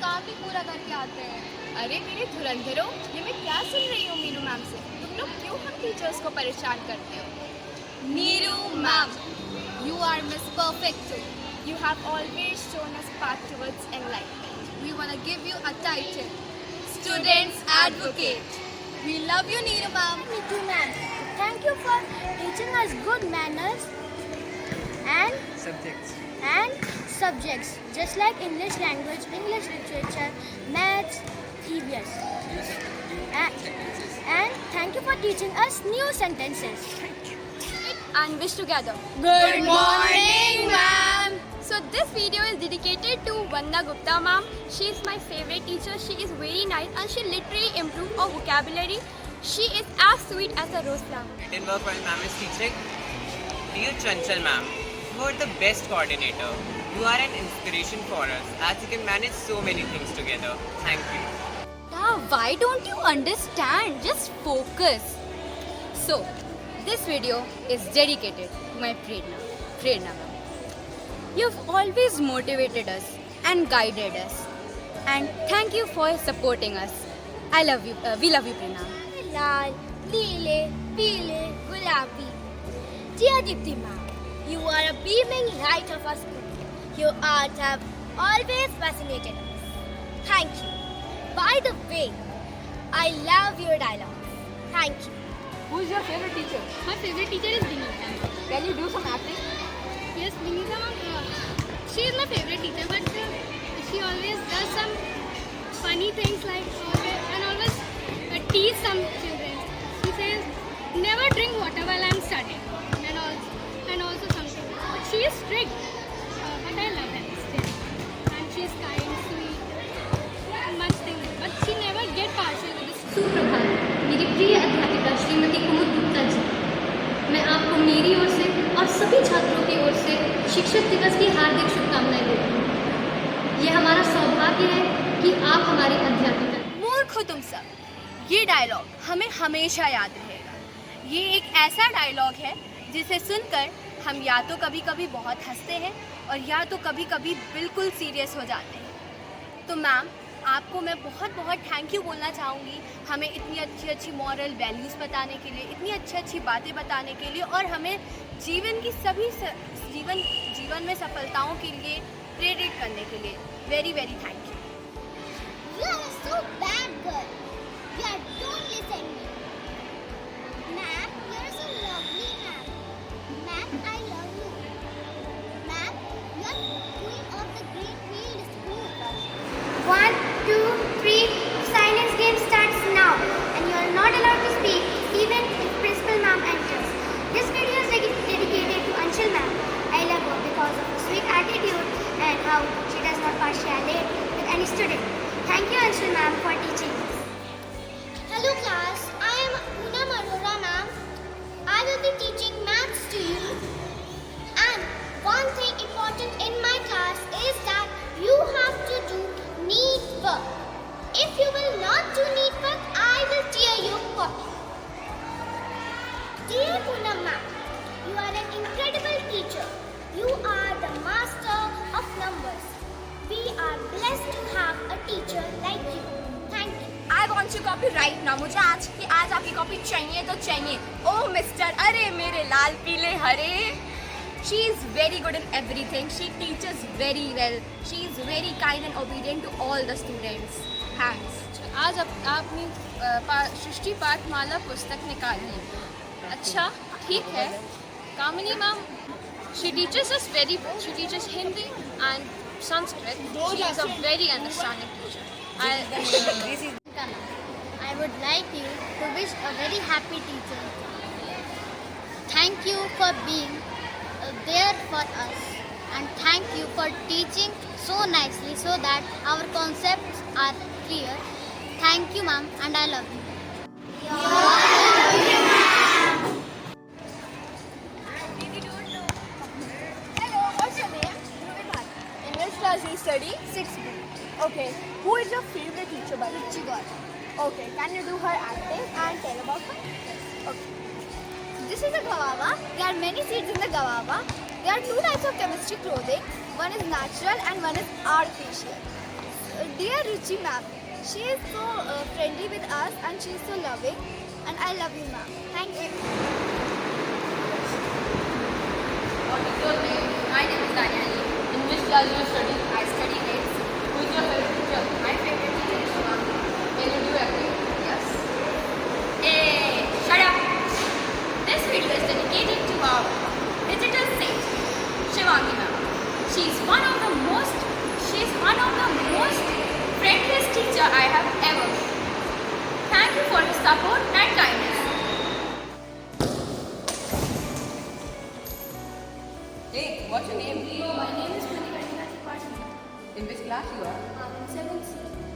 काम भी पूरा करके आते हैं। अरे मेरे धुरंधरों, ये मैं क्या सुन रही हूँ मीनू मैम से? तुम लोग क्यों हम टीचर्स को परेशान करते हो? Neeru ma'am, you are Miss Perfect too. You have always shown us path towards enlightenment. We want to give you a title, Students Advocate. We love you, Neeru ma'am. Me too, ma'am. Thank you for teaching us good manners and subjects, just like English language, English literature, maths, EVS. And thank you for teaching us new sentences. And wish together. Good morning, ma'am. So this video is dedicated to Vandana Gupta ma'am. She is my favorite teacher. She is very nice and she literally improved our vocabulary. She is as sweet as a rose flower. In work while ma'am is teaching. Dear Chanchal ma'am, you are the best coordinator. You are an inspiration for us as you can manage so many things together. Thank you. Yeah, why don't you understand? Just focus. So, this video is dedicated to my Prerna ma'am. You've always motivated us and guided us. And thank you for supporting us. I love you. We love you, Prerna. Lal, Neele, Peele, Gulabi. Dear Dipti ma'am, you are a beaming light of our school. Your art have always fascinated us. Thank you. By the way, I love your dialogues. Thank you. Who is your favorite teacher? My favorite teacher is Vinita. Can you do some acting? Yes, Vinita ma'am. She is my favorite teacher, but she always does some funny things like and always tease some children. She says, "Never drink water while I am studying," and also something. But she is strict, but I love her still. And she is kind, sweet, much things. But she never get partial with this. सुप्रभात मेरी प्रिय अध्यापिका श्रीमती कुमुद गुप्ता जी, मैं आपको मेरी ओर से और सभी छात्रों की ओर से शिक्षक दिवस की हार्दिक शुभकामनाएं देती हूँ। ये हमारा सौभाग्य है कि आप हमारी अध्यापिका। मूर्ख हो तुम सब, ये डायलॉग हमें हमेशा याद रहेगा। ये एक ऐसा डायलॉग है जिसे सुनकर हम या तो कभी कभी बहुत हंसते हैं और या तो कभी कभी बिल्कुल सीरियस हो जाते हैं। तो मैम, आपको मैं बहुत बहुत थैंक यू बोलना चाहूँगी, हमें इतनी अच्छी अच्छी मॉरल वैल्यूज़ बताने के लिए, इतनी अच्छी अच्छी बातें बताने के लिए और हमें जीवन की सभी जीवन में सफलताओं के लिए प्रेरित करने के लिए very very thank you. You are so bad, girl. You don't listen me. Ma'am, you are so lovely, ma'am. Ma'am, I love you. Ma'am, you are queen of the Greenfield School. 1, 2, 3. Silence game starts now, and you are not allowed to speak even if Principal Ma'am enters. This video is dedicated to Anshul Ma'am. I love her because of her sweet attitude and how she does not partialate with any student. Thank you, Anshul Ma'am, for teaching us. Hello, class. I am Poonam Arora, ma'am. I will be teaching maths to you. And one thing important in my class is that you have to do neat work. If you will not do neat work, I will tear your copy. Dear Poonam ma'am, you are an incredible teacher. You are the master of numbers. We are blessed to have a teacher like you. Thank you. I want your copy right now. मुझे आज आपकी copy चाहिए तो चाहिए। Oh mister, अरे मेरे लाल पीले हरे। She is very good in everything. She teaches very well. She is very kind and obedient to all the students. Thanks. आज आपने सृष्टि पाठमाला पुस्तक निकाली है। अच्छा, ठीक है। कामिनी ma'am, she teaches us she teaches Hindi and Sanskrit. She is a very understanding teacher. I would like you to wish a very happy teacher. Thank you for being there for us, and thank you for teaching so nicely so that our concepts are clear. Thank you, ma'am, and I love you. Hello, what's your name? In which class you study? 6B. Okay. Who is your favorite teacher by the way? Okay. Can you do her acting and tell about her? Okay. This is a guava. There are many seeds in the guava. There are two types of chemistry clothing. One is natural and one is artificial. Dear Ruchi ma'am, she is so friendly with us and she is so loving, and I love you ma'am. Thank you. What is your name? My name is Danieli. In which class you study? I study 8th. Who is your favorite teacher? My favorite teacher is Shivani. Can you do acting? Yes. Hey, shut up! This video is dedicated to our digital saint, Shivangi ma'am. She's one of the most friendliest teacher I have ever met. Thank you for your support and kindness. Hey, what's your name? My name is Pranika Tripathi. In which class you are? In 7th C.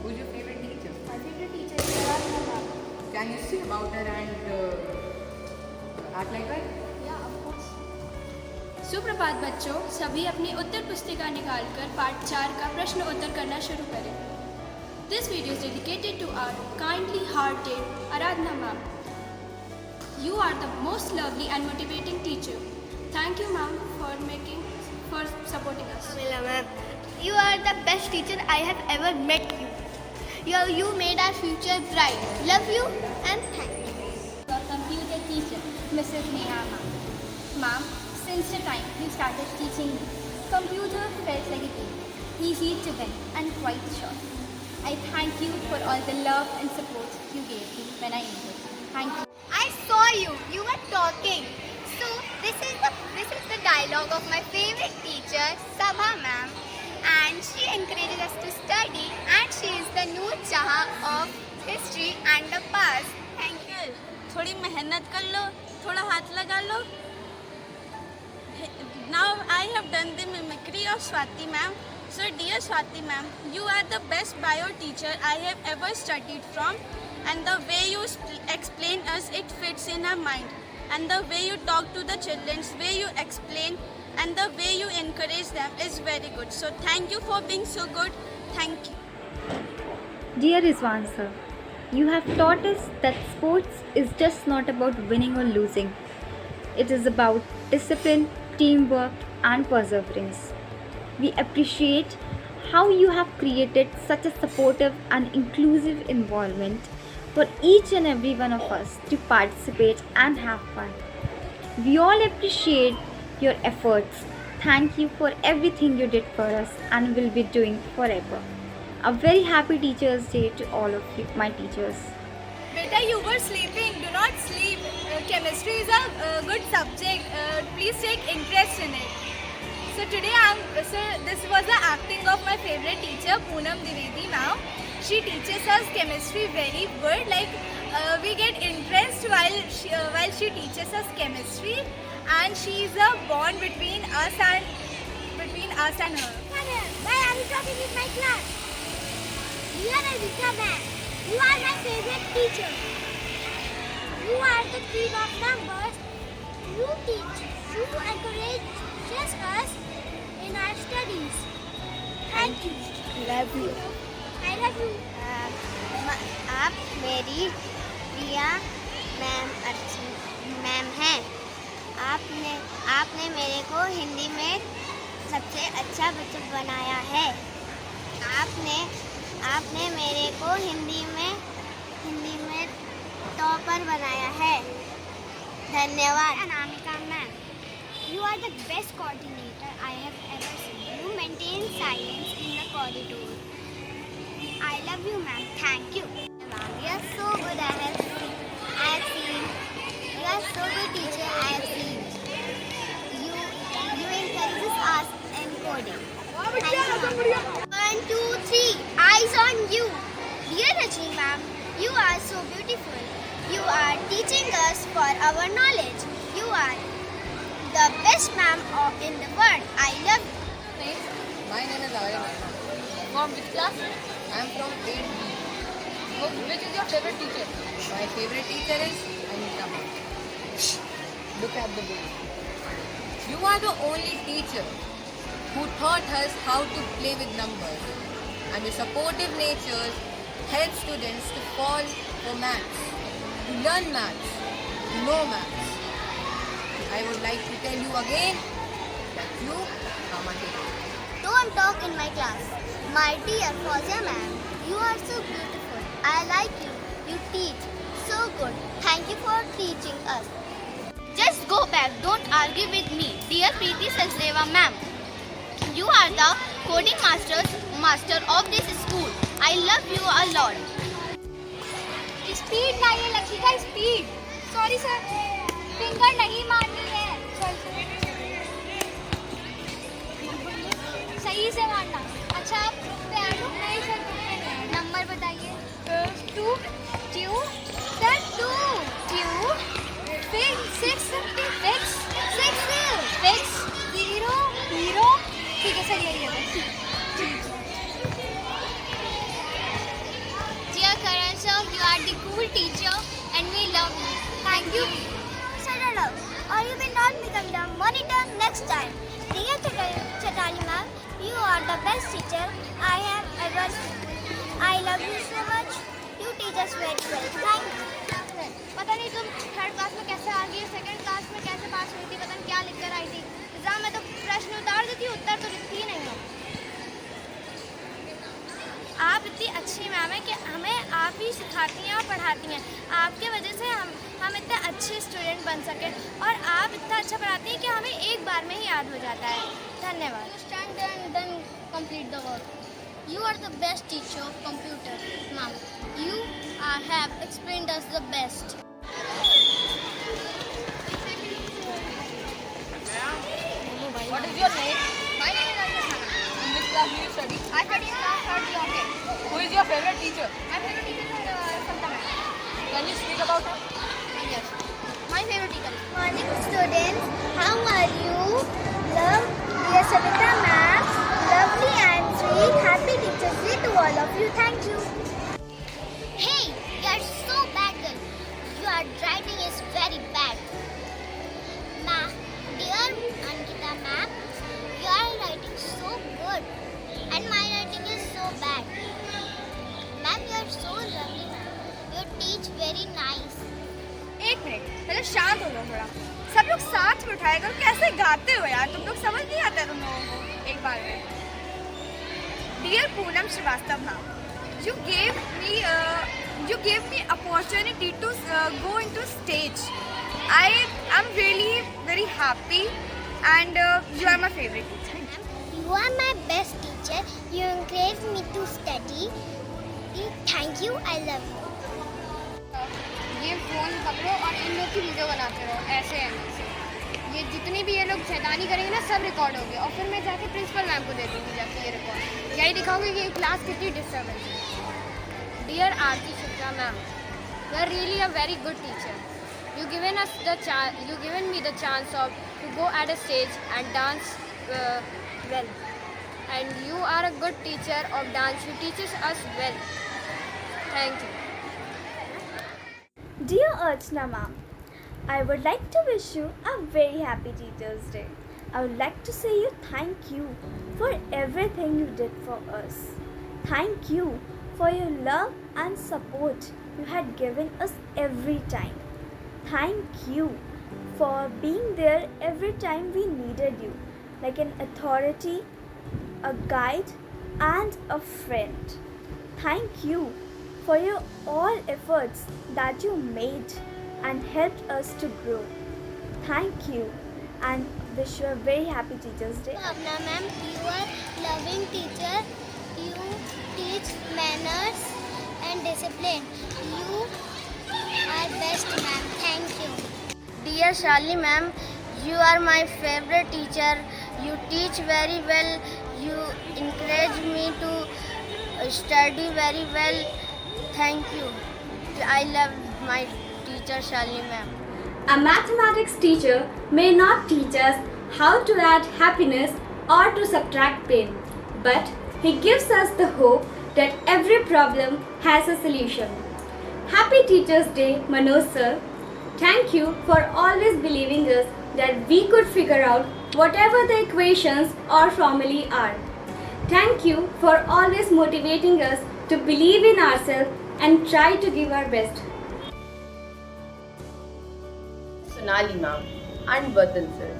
Who's your favorite teacher? My favorite teacher is Aradhana ma'am. Can you sing about her and act like her? Yeah, of course. सुप्रभात बच्चों, सभी अपनी उत्तर पुस्तिका निकालकर पाठ 4 का प्रश्न उत्तर करना शुरू करें. This video is dedicated to our kindly hearted Aradhana ma'am. You are the most lovely and motivating teacher. Thank you ma'am for supporting us. Amila ma'am, you are the best teacher I have ever met you. You made our future bright. Love you and thank you. Your computer teacher, Mrs. Neha ma'am. Ma'am, since the time you started teaching me, computer felt like a game, easy to win and quite short. I thank you for all the love and support you gave me when I needed. Thank you. I saw you. You were talking. So this is the dialogue of my favorite teacher, Sabha ma'am, and she encourages us to study, and she is the Noor Jahan of history and the past. Thank you. थोड़ी मेहनत कर लो, थोड़ा हाथ लगा लो. Now I have done the mimicry of Swati ma'am. So dear Swati ma'am, you are the best bio teacher I have ever studied from, and the way you explain us, it fits in our mind, and the way you talk to the children, way you explain, and the way you encourage them is very good. So thank you for being so good. Thank you. Dear Rizwan sir, you have taught us that sports is just not about winning or losing. It is about discipline, teamwork and perseverance. We appreciate how you have created such a supportive and inclusive environment for each and every one of us to participate and have fun. We all appreciate your efforts. Thank you for everything you did for us and will be doing forever. A very happy Teachers' Day to all of you, my teachers. Beta, you were sleeping. Do not sleep. Chemistry is a good subject. Please take interest in it. So today, this was the acting of my favorite teacher, Poonam Dwivedi ma'am. She teaches us chemistry very good. Like we get interest while she teaches us chemistry, and she is a bond between us and her. Why are you talking with my class? Dear Aditya ma'am, you are my favorite teacher. You are the queen of numbers. You encourage us in our studies. Thank you. Love you. I love you. आप मेरी प्रिया ma'am हैं. आपने मेरे को हिंदी में सबसे अच्छा बच्चा बनाया है. आपने मेरे को हिंदी में टॉपर बनाया है. धन्यवाद. Anamika ma'am, you are the best coordinator I have ever seen. You maintain silence in the corridor. I love you, ma'am. Thank you. Ma'am, you are so good. I have seen. You are so good teacher. I have seen. You encourages us in coding. Thank you, ma'am. 1, 2, 3. Eyes on you. Dear Raji, ma'am, you are so beautiful. You are teaching us for our knowledge. You are the best ma'am in the world. I love you. My name is Aryan. From which class? I am from 8B. Which is your favorite teacher? My favorite teacher is Anita ma'am. Look at the book. You are the only teacher who taught us how to play with numbers, and your supportive nature helps students to fall for maths, to learn maths, to know maths. I would like to tell you again that you are my hero. don't talk in my class. My dear Fauziya ma'am, you are so beautiful. I like you. You teach so good. Thank you for teaching us. Just go back, don't argue with me. Dear Preeti Sachdeva ma'am, you are the coding master of this school. I love you a lot. Speed नहीं है Lakshita, speed. Sorry sir, finger नहीं मारनी है. सही से मारना. अच्छा आप ग्रुप पे ऐड हो? नहीं सर, ग्रुप पे नहीं. नंबर बताइए. 2 2 सर 2 2 6 6 0 0. ठीक है सर, यही है. Dear Karan sir, you are the cool teacher and we love you. Thank you. Shut up, or you will not become the monitor next time. Dear Chatali ma'am, you are the best teacher I have ever seen. I love you so much. You teach us very well. Thank you. पता नहीं तुम third class में कैसे आ गई, second class में कैसे पास हुई थी, पता नहीं क्या लिख कर आई थी. एग्जाम में तो प्रश्न उतार देती, उत्तर तो लिखती ही नहीं हो. आप इतनी अच्छी मैम है कि हमें आप ही सिखाती हैं और पढ़ाती हैं. आपके वजह से हम इतने अच्छे स्टूडेंट बन सके और आप इतना अच्छा पढ़ाती हैं कि हमें एक बार में ही याद हो जाता है. धन्यवाद. Stand there and then complete the work. You are the best teacher of computer, ma'am. You have explained us the best. What is your name? My name is Arya Khanna. In which class do you study? I study in class 3rd okay. Who is your favorite teacher? My favorite teacher is Samta ma'am. Can you speak about her? Yes. My favorite teacher. Morning students, how are you? Love, dear Savita ma'am, lovely and sweet, happy Teachers Day to all of you. Thank you. Hey, you are so bad girl. Your writing is very bad. Ma'am, dear Ankita ma'am, you are writing so good and my writing is so bad. Ma'am, you are so lovely ma'am. You teach very nice. एक minute, पहले शांत हो लो थोड़ा. सब लोग साथ में उठाए करो. कैसे गाते हो यार, तुम लोग समझ नहीं आता तुम लोगों को एक बार में. Dear Poonam Srivastava ma'am, you gave me opportunity to go into stage. I am really very happy and you are my favorite teacher. You are my best teacher. You encourage me to study. Thank you. I love you. ये phone पकड़ो और इन लोग की video बनाते रहो, ऐसे ऐसे. ये जितनी भी ये लोग शैतानी करेंगे ना, सब रिकॉर्ड होंगे और फिर मैं जाके प्रिंसिपल मैम को दे दूँगी जाके ये रिकॉर्ड. यही दिखाऊंगी कि ये क्लास कितनी डिस्टर्बेंस है. Dear Aarti Shukla ma'am, you are really a very good teacher. You given me the chance to go at a stage and dance well. And you are a good teacher of dance. You teaches us well. Thank you. Dear Archana ma'am, I would like to wish you a very happy Teachers Day. I would like to say you thank you for everything you did for us. Thank you for your love and support you had given us every time. Thank you for being there every time we needed you, like an authority, a guide, and a friend. Thank you for your all efforts that you made and helped us to grow. Thank you and wish you a very happy Teachers Day. Bhavna ma'am, you are loving teacher. You teach manners and discipline. You are best ma'am. Thank you. Dear Shalini ma'am, you are my favorite teacher. You teach very well. You encourage me to study very well. Thank you. I love my teacher Shalini ma'am. A mathematics teacher may not teach us how to add happiness or to subtract pain, but he gives us the hope that every problem has a solution. Happy Teachers Day, Manoj sir. Thank you for always believing us that we could figure out whatever the equations or formulae are. Thank you for always motivating us to believe in ourselves and try to give our best. Sonali ma'am and Vatan sir.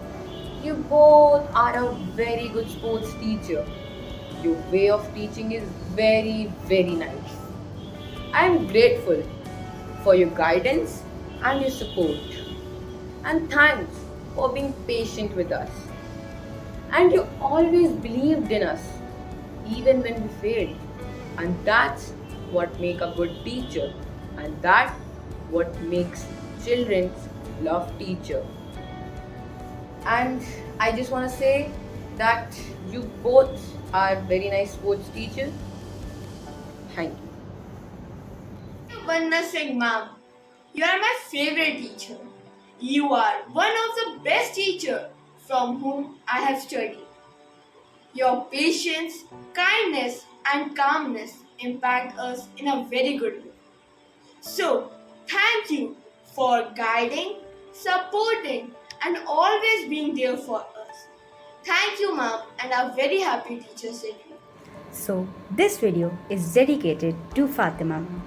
You both are a very good sports teacher. Your way of teaching is very, very nice. I am grateful for your guidance and your support. And thanks for being patient with us. And you always believed in us, even when we failed. And that's what makes a good teacher. And that what makes children love teacher. And I just want to say that you both are very nice sports teachers. Thank you. Vanna Singh ma'am, you are my favorite teacher. You are one of the best teachers from whom I have studied. Your patience, kindness and calmness impact us in a very good way. So, thank you for guiding, supporting and always being there for us. Thank you ma'am and a very happy Teachers Day. So, this video is dedicated to Fatima ma'am.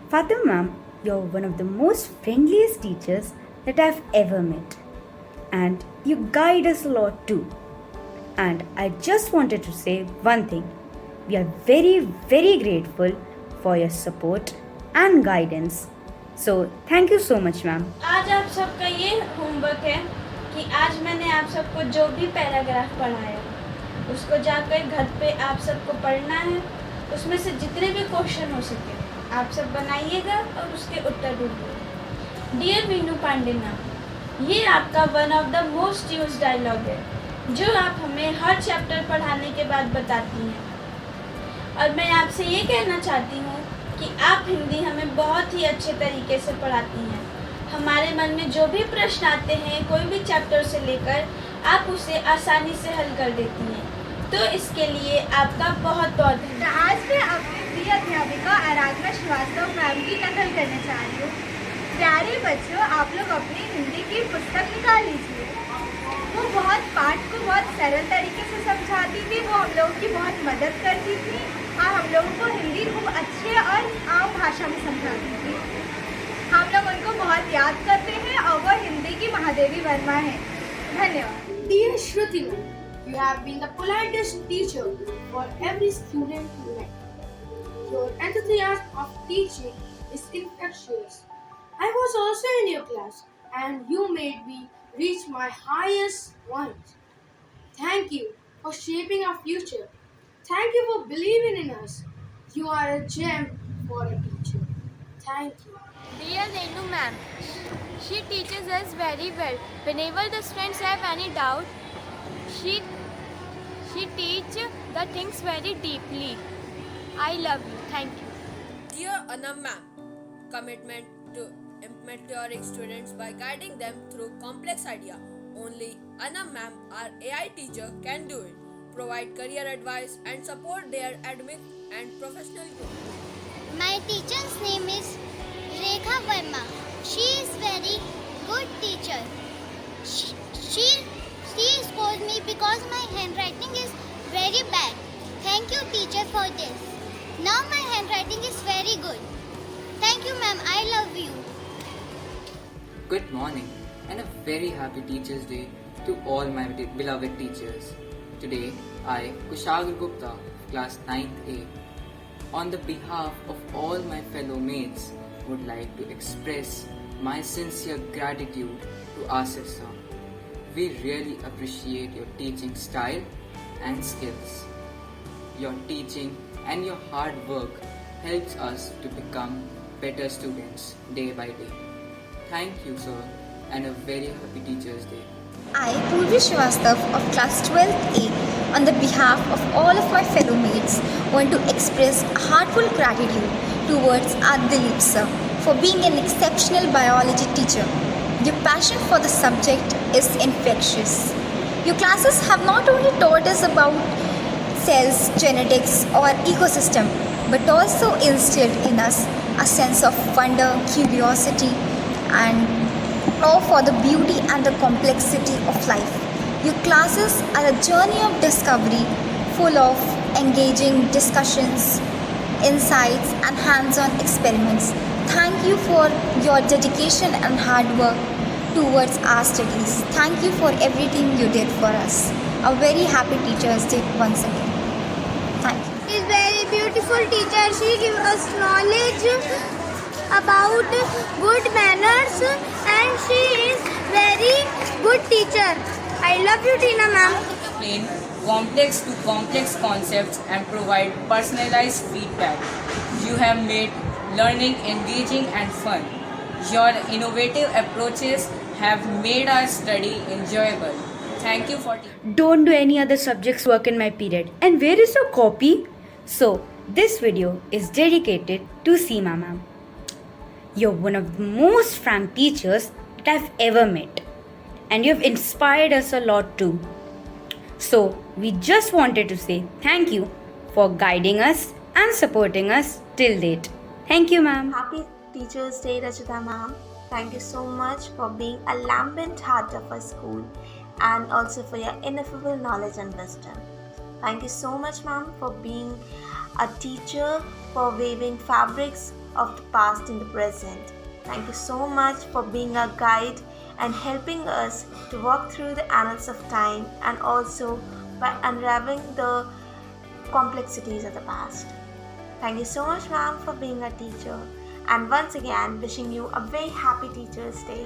Fatima ma'am, you're one of the most friendliest teachers that I've ever met. And you guide us a lot too. And I just wanted to say one thing. We are very, very grateful for your support and guidance. So, thank you so much ma'am. आज आप सबका ये homework है कि आज मैंने आप सबको जो भी पैराग्राफ पढ़ाया उसको जाकर घर पे आप सबको पढ़ना है. उसमें से जितने भी क्वेश्चन हो सके आप सब बनाइएगा और उसके उत्तर ढूंढिएगा. डियर मीनू पांडे मैम, ये आपका one of the most used dialogue है जो आप हमें हर चैप्टर पढ़ाने के बाद बताती हैं. और मैं आपसे ये कहना चाहती हूँ कि आप हिंदी हमें बहुत ही अच्छे तरीके से पढ़ाती हैं. हमारे मन में जो भी प्रश्न आते हैं कोई भी चैप्टर से लेकर आप उसे आसानी से हल कर देती हैं. तो इसके लिए आपका बहुत बहुत धन्यवाद. आज मैं अपनी प्रिय अध्यापिका आराधना श्रीवास्तव मैम की नकल करने चाह रही हूँ. प्यारे बच्चों, आप लोग अपनी हिंदी की पुस्तक निकाल लीजिए. वो बहुत पाठ को बहुत सरल तरीके से समझाती थी. वो हम लोगों की बहुत मदद करती थी और हम लोगों को हिंदी खूब अच्छे और आम भाषा में समझाती थी. हम लोग उनको बहुत याद करते हैं और वो हिंदी की महादेवी वर्मा है. धन्यवाद. Dear Shruti ma'am, you have been the politest teacher for every student you met. Your enthusiasm of teaching is infectious. I was also in your class and you made me reach my highest point. Thank you for shaping our future. Thank you for believing in us. You are a gem for a teacher. Thank you. Dear Renu ma'am, she teaches us very well. Whenever the students have any doubt, she teach the things very deeply. I love you. Thank you. Dear Anam ma'am, commitment to mentoring students by guiding them through complex idea. Only Anam ma'am, our AI teacher, can do it. Provide career advice and support their academic and professional growth. My teacher's name is Rekha Verma. She is very good teacher. She scolded me because my handwriting is very bad. Thank you teacher for this. Now my handwriting is very good. Thank you ma'am. I love you. Good morning and a very happy Teachers Day to all my beloved teachers. Today, I, Kushagra Gupta, class 9th A, on the behalf of all my fellow mates, would like to express my sincere gratitude to our sister. We really appreciate your teaching style and skills. Your teaching and your hard work helps us to become better students day by day. Thank you, sir, and a very happy Teachers Day. I, Purvi Srivastav of class 12th A, on the behalf of all of my fellow mates, want to express heartfelt gratitude towards Dilip sir for being an exceptional biology teacher. Your passion for the subject is infectious. Your classes have not only taught us about cells, genetics or ecosystem, but also instilled in us a sense of wonder, curiosity and awe for the beauty and the complexity of life. Your classes are a journey of discovery full of engaging discussions, insights and hands-on experiments. Thank you for your dedication and hard work towards our studies. Thank you for everything you did for us. A very happy Teachers Day once again. Thank you. She's very beautiful teacher. She gives us knowledge about good manners and she is very good teacher. I love you, Tina ma'am. Explain complex to complex concepts and provide personalized feedback. You have made learning engaging and fun. Your innovative approaches have made our study enjoyable. Thank you for Don't do any other subjects work in my period. And where is your copy? So, this video is dedicated to Seema ma'am. You're one of the most frank teachers that I've ever met. And you've inspired us a lot too. So, we just wanted to say thank you for guiding us and supporting us till date. Thank you, ma'am. Happy Teachers Day, Rachita ma'am. Thank you so much for being a lambent heart of our school and also for your ineffable knowledge and wisdom. Thank you so much, ma'am, for being a teacher, for weaving fabrics of the past in the present. Thank you so much for being a guide and helping us to walk through the annals of time and also by unraveling the complexities of the past. Thank you so much, ma'am, for being a teacher. And once again, wishing you a very happy Teachers Day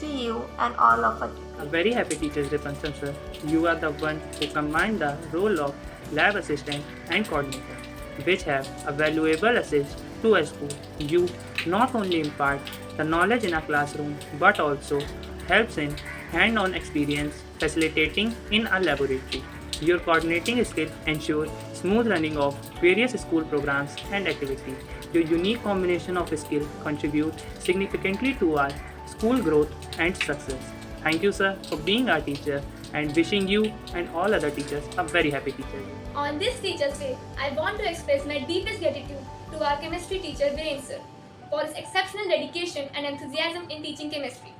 to you and all of us. A very happy Teachers Day, Pansam sir. You are the one who combined the role of lab assistant and coordinator, which have a valuable assist to a school. You not only impart the knowledge in a classroom, but also helps in hand-on experience facilitating in a laboratory. Your coordinating skills ensure smooth running of various school programs and activities. Your unique combination of skills contribute significantly to our school growth and success. Thank you, sir, for being our teacher and wishing you and all other teachers a very happy teacher. On this Teachers Day, I want to express my deepest gratitude to our chemistry teacher Viren sir for his exceptional dedication and enthusiasm in teaching chemistry.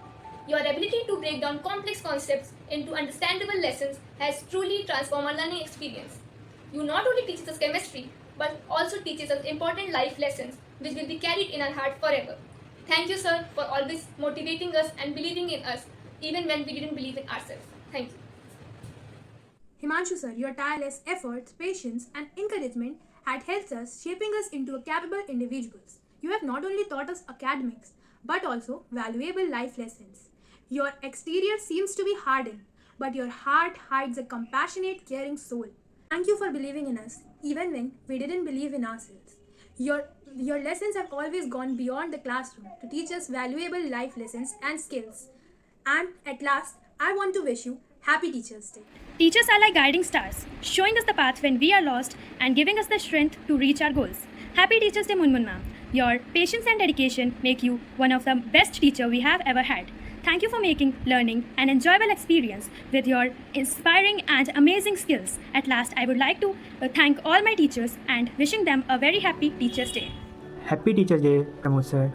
Your ability to break down complex concepts into understandable lessons has truly transformed our learning experience. You not only teach us chemistry, but also teaches us important life lessons which will be carried in our heart forever. Thank you, sir, for always motivating us and believing in us even when we didn't believe in ourselves. Thank you. Himanshu sir, your tireless efforts, patience and encouragement had helped us, shaping us into capable individuals. You have not only taught us academics, but also valuable life lessons. Your exterior seems to be hardened, but your heart hides a compassionate, caring soul. Thank you for believing in us, even when we didn't believe in ourselves. Your lessons have always gone beyond the classroom to teach us valuable life lessons and skills. And at last, I want to wish you Happy Teachers Day. Teachers are like guiding stars, showing us the path when we are lost and giving us the strength to reach our goals. Happy Teachers Day, Munmun ma'am. Your patience and dedication make you one of the best teachers we have ever had. Thank you for making learning an enjoyable experience with your inspiring and amazing skills. At last, I would like to thank all my teachers and wishing them a very happy Teachers Day. Happy Teachers Day, Pramod sir.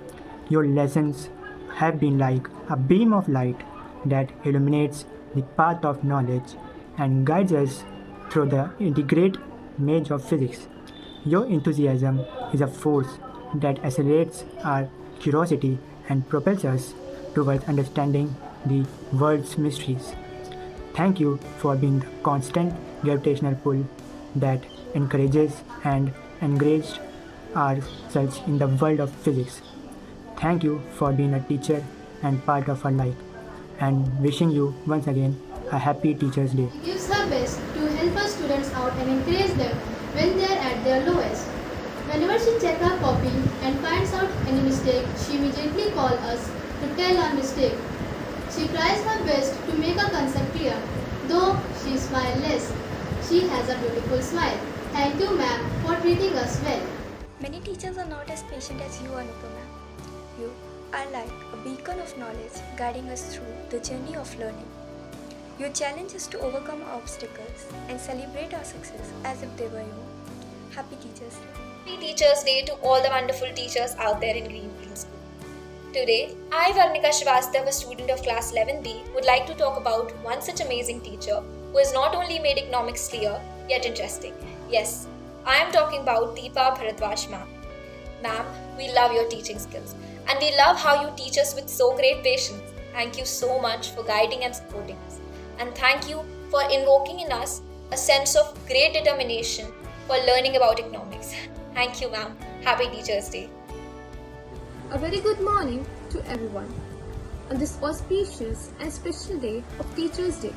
Your lessons have been like a beam of light that illuminates the path of knowledge and guides us through the intricate maze of physics. Your enthusiasm is a force that accelerates our curiosity and propels us towards understanding the world's mysteries. Thank you for being the constant gravitational pull that encourages and engages ourselves in the world of physics. Thank you for being a teacher and part of our life, and wishing you once again a happy Teachers Day. She gives her best to help our students out and encourage them when they are at their lowest. Whenever she checks our copy and finds out any mistake, she immediately calls us to tell our mistake. She tries her best to make our concept clear. Though she smiles less, she has a beautiful smile. Thank you, ma'am, for treating us well. Many teachers are not as patient as you, Anupama. You are like a beacon of knowledge guiding us through the journey of learning. Your challenge is to overcome obstacles and celebrate our success as if they were your own. Happy Teachers Day. Happy Teachers Day to all the wonderful teachers out there in Greenfield School. Today, I, Varnika Shrivastava, a student of class 11B, would like to talk about one such amazing teacher who has not only made economics clear, yet interesting. Yes, I am talking about Deepa Bharadwaj ma'am. Ma'am, we love your teaching skills and we love how you teach us with so great patience Thank you so much for guiding and supporting us. And thank you for invoking in us a sense of great determination for learning about economics. Thank you, ma'am. Happy Teachers' Day. A very good morning to everyone. On this auspicious and special day of Teachers' Day,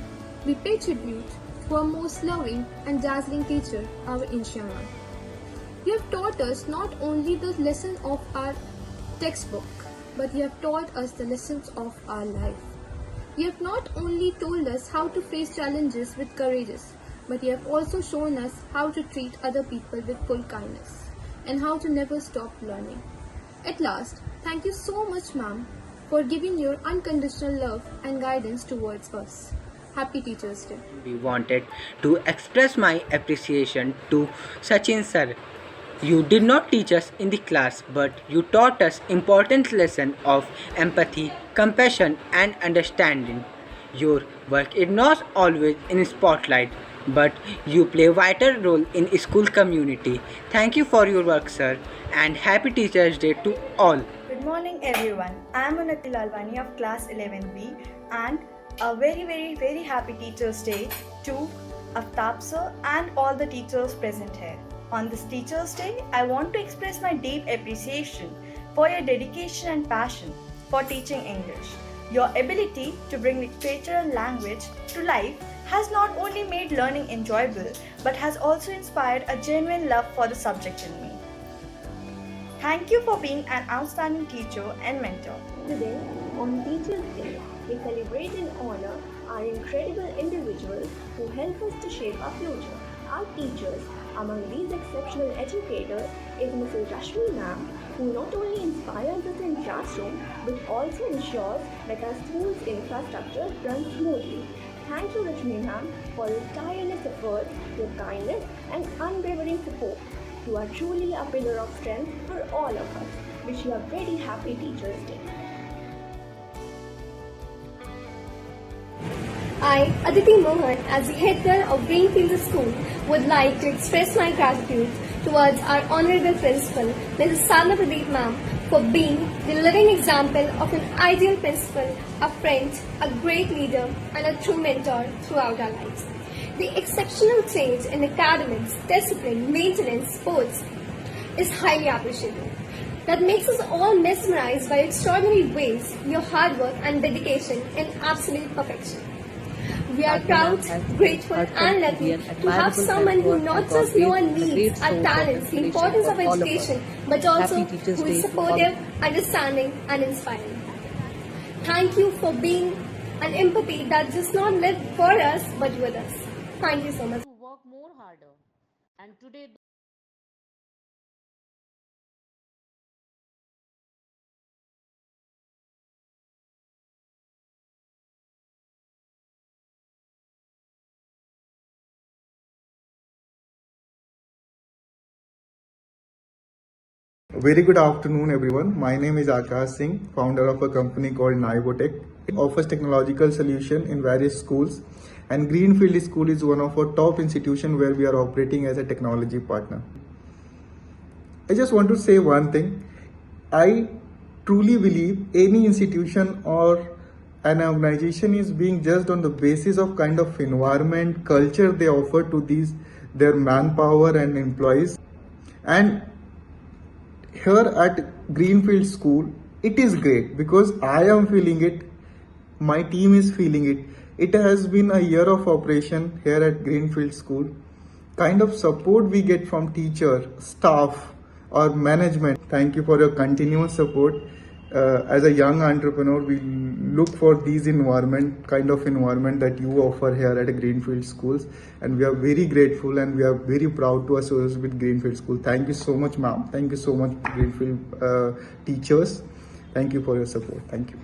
we pay tribute to our most loving and dazzling teacher, our Insha ma'am. You have taught us not only the lesson of our textbook, but you have taught us the lessons of our life. You have not only told us how to face challenges with courage, but you have also shown us how to treat other people with full kindness and how to never stop learning. At last, thank you so much, ma'am, for giving your unconditional love and guidance towards us. Happy Teachers' Day. We wanted to express my appreciation to Sachin sir. You did not teach us in the class, but you taught us important lesson of empathy, compassion and understanding. Your work is not always in spotlight, but you play a vital role in school community. Thank you for your work, sir, and happy Teachers' Day to all. Good morning everyone. I am Unnati Lalwani of class 11B and a very happy Teachers' Day to Aftab sir and all the teachers present here. On this Teachers' Day, I want to express my deep appreciation for your dedication and passion for teaching English. Your ability to bring literature and language to life has not only made learning enjoyable, but has also inspired a genuine love for the subject in me. Thank you for being an outstanding teacher and mentor. Today, on Teachers' Day, we celebrate and honor our incredible individuals who help us to shape our future. Our teachers, among these exceptional educators, is Mrs. Rashmi ma'am, who not only inspires us in classroom, but also ensures that our school's infrastructure runs smoothly. Thank you, Rashmi ma'am, for your tireless efforts, your kindness and unwavering support. You are truly a pillar of strength for all of us. Wish you a very happy Teachers' Day. I, Aditi Mohan, as the head girl of Greenfield School, would like to express my gratitude towards our Honorable Principal, Mrs. Sadhna Pradeep ma'am, for being the living example of an ideal principal, a friend, a great leader, and a true mentor throughout our lives. The exceptional change in academics, discipline, maintenance, sports is highly appreciable. That makes us all mesmerized by extraordinary ways, your hard work and dedication in absolute perfection. We are proud, grateful and lucky to have someone who not just knows our needs, our talents, the importance of education, but also who is supportive, understanding and inspiring. Thank you for being an empathy that does not live for us but with us. Thank you so much. Work more harder. And today Very good afternoon everyone. My name is Akash Singh, founder of a company called Naivotech. It offers technological solution in various schools, and Greenfield School is one of our top institutions where we are operating as a technology partner. I just want to say one thing. I truly believe any institution or an organization is being judged on the basis of kind of environment, culture they offer to their manpower and employees. And here at Greenfield School, it is great because I am feeling it, my team is feeling it. It has been a year of operation here at Greenfield School. Kind of support we get from teacher, staff or management. Thank you for your continuous support. As a young entrepreneur, we look for these kind of environment that you offer here at Greenfield Schools, and we are very grateful and we are very proud to associate with Greenfield School. Thank you so much, ma'am. Thank you so much, Greenfield teachers. Thank you for your support. Thank you.